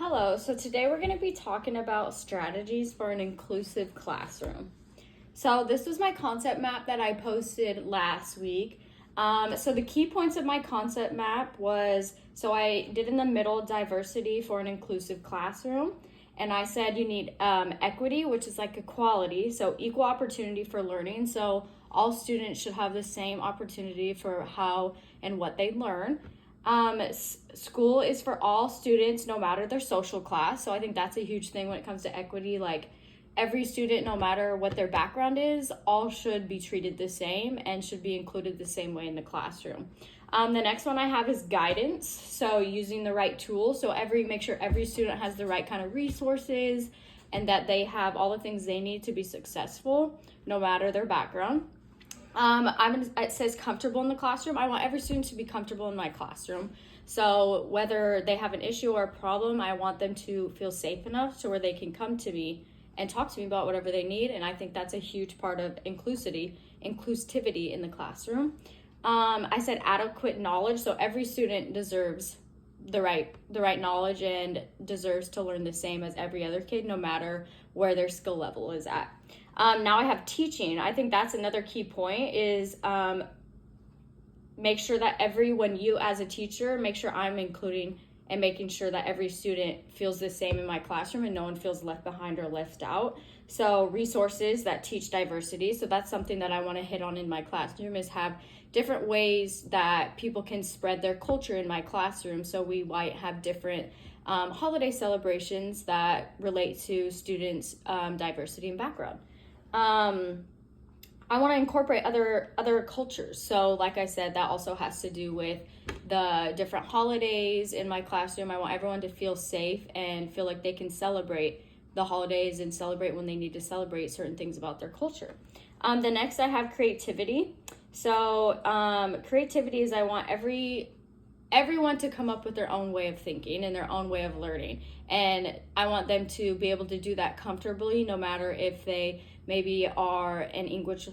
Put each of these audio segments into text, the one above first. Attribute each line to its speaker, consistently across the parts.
Speaker 1: Hello, so today we're going to be talking about strategies for an inclusive classroom. So this was my concept map that I posted last week. So the key points of my concept map was, so I did in the middle diversity for an inclusive classroom. And I said you need equity, which is like equality, so equal opportunity for learning. So all students should have the same opportunity for how and what they learn. School is for all students, no matter their social class. So I think that's a huge thing when it comes to equity. Like every student, no matter what their background is, all should be treated the same and should be included the same way in the classroom. The next one I have is guidance. So using the right tools. So make sure every student has the right kind of resources and that they have all the things they need to be successful, no matter their background. It says comfortable in the classroom. I want every student to be comfortable in my classroom. So whether they have an issue or a problem, I want them to feel safe enough to where they can come to me and talk to me about whatever they need. And I think that's a huge part of inclusivity in the classroom. I said adequate knowledge. So every student deserves the right knowledge and deserves to learn the same as every other kid, no matter where their skill level is at. Now I have teaching. I think that's another key point is make sure that when you as a teacher, make sure I'm including and making sure that every student feels the same in my classroom and no one feels left behind or left out. So resources that teach diversity. So that's something that I want to hit on in my classroom is have different ways that people can spread their culture in my classroom. So we might have different holiday celebrations that relate to students' diversity and background. I want to incorporate other cultures. So like I said, that also has to do with the different holidays in my classroom. I want everyone to feel safe and feel like they can celebrate the holidays and celebrate when they need to celebrate certain things about their culture. The next I have creativity. So creativity is I want everyone to come up with their own way of thinking and their own way of learning. And I want them to be able to do that comfortably, no matter if they maybe are an English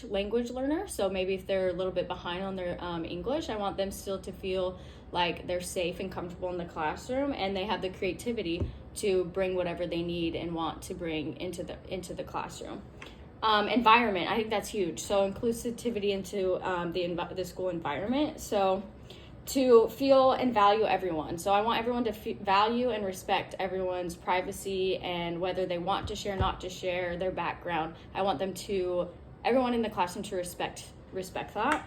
Speaker 1: language learner. So maybe if they're a little bit behind on their English, I want them still to feel like they're safe and comfortable in the classroom and they have the creativity to bring whatever they need and want to bring into the classroom. Environment, I think that's huge. So inclusivity into the school environment. So to feel and value everyone. So I want everyone to value and respect everyone's privacy and whether they want to share, not to share, their background. I want everyone in the classroom to respect that.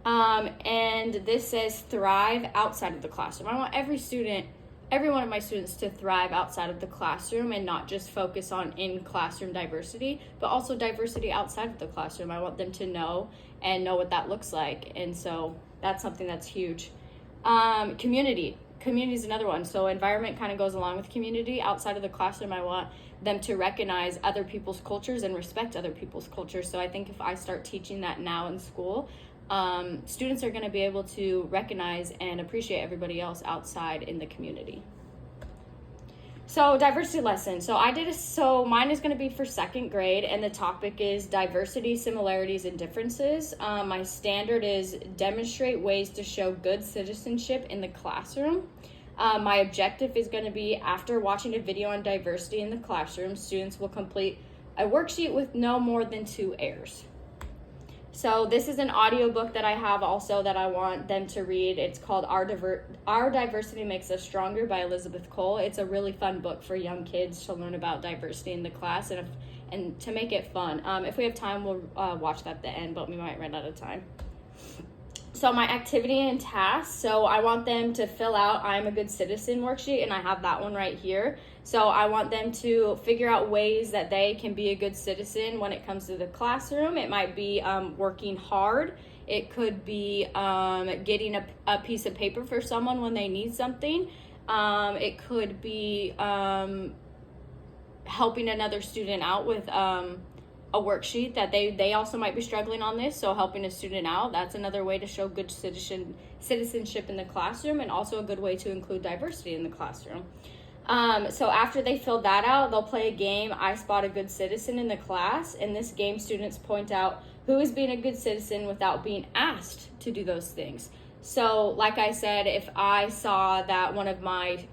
Speaker 1: And this says thrive outside of the classroom. I want every one of my students to thrive outside of the classroom and not just focus on in-classroom diversity, but also diversity outside of the classroom. I want them to know what that looks like. And so that's something that's huge. Community is another one. So environment kind of goes along with community. Outside of the classroom, I want them to recognize other people's cultures and respect other people's cultures. So I think if I start teaching that now in school, students are going to be able to recognize and appreciate everybody else outside in the community. So diversity lesson. So mine is going to be for second grade and the topic is diversity, similarities, and differences. My standard is demonstrate ways to show good citizenship in the classroom. My objective is going to be after watching a video on diversity in the classroom, students will complete a worksheet with no more than 2 errors. So this is an audiobook that I have also that I want them to read. It's called Our Diversity Makes Us Stronger by Elizabeth Cole. It's a really fun book for young kids to learn about diversity in the class and to make it fun. If we have time, we'll watch that at the end, but we might run out of time. So my activity and tasks, so I want them to fill out I'm a good citizen worksheet, and I have that one right here. So I want them to figure out ways that they can be a good citizen when it comes to the classroom. It might be working hard. It could be getting a piece of paper for someone when they need something. It could be helping another student out with a worksheet that they also might be struggling on this. So helping a student out, that's another way to show good citizenship in the classroom and also a good way to include diversity in the classroom. So after they fill that out, they'll play a game, I Spot a Good Citizen, in the class. In this game, students point out who is being a good citizen without being asked to do those things. So, like I said, if I saw that one of my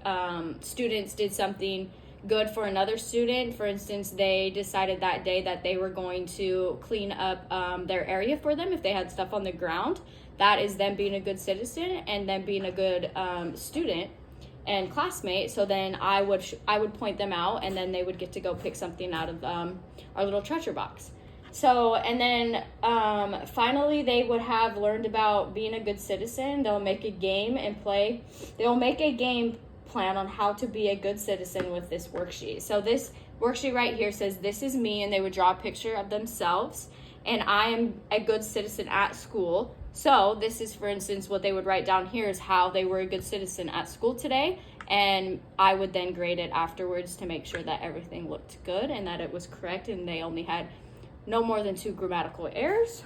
Speaker 1: students did something good for another student, for instance, they decided that day that they were going to clean up their area for them if they had stuff on the ground, that is them being a good citizen and them being a good student and classmate. So then I would point them out, and then they would get to go pick something out of our little treasure box. So, and then finally, they would have learned about being a good citizen. They'll make a game and play. They'll make a game plan on how to be a good citizen with this worksheet. So this worksheet right here says, this is me, and they would draw a picture of themselves, and I am a good citizen at school. So this is, for instance, what they would write down here is how they were a good citizen at school today, and I would then grade it afterwards to make sure that everything looked good and that it was correct, and they only had no more than 2 grammatical errors.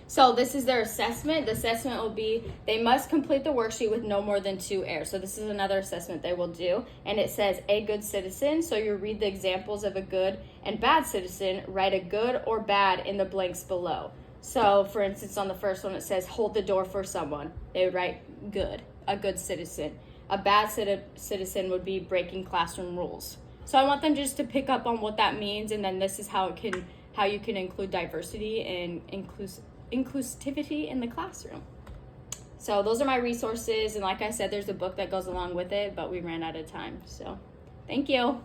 Speaker 1: So this is their assessment. The assessment will be, they must complete the worksheet with no more than 2 errors. So this is another assessment they will do. And it says a good citizen. So you read the examples of a good and bad citizen, write a good or bad in the blanks below. So for instance, on the first one, it says hold the door for someone. They would write good, a good citizen. A bad citizen would be breaking classroom rules. So I want them just to pick up on what that means, and then this is how you can include diversity and inclusivity in the classroom. So those are my resources, and like I said, there's a book that goes along with it, but we ran out of time. So thank you.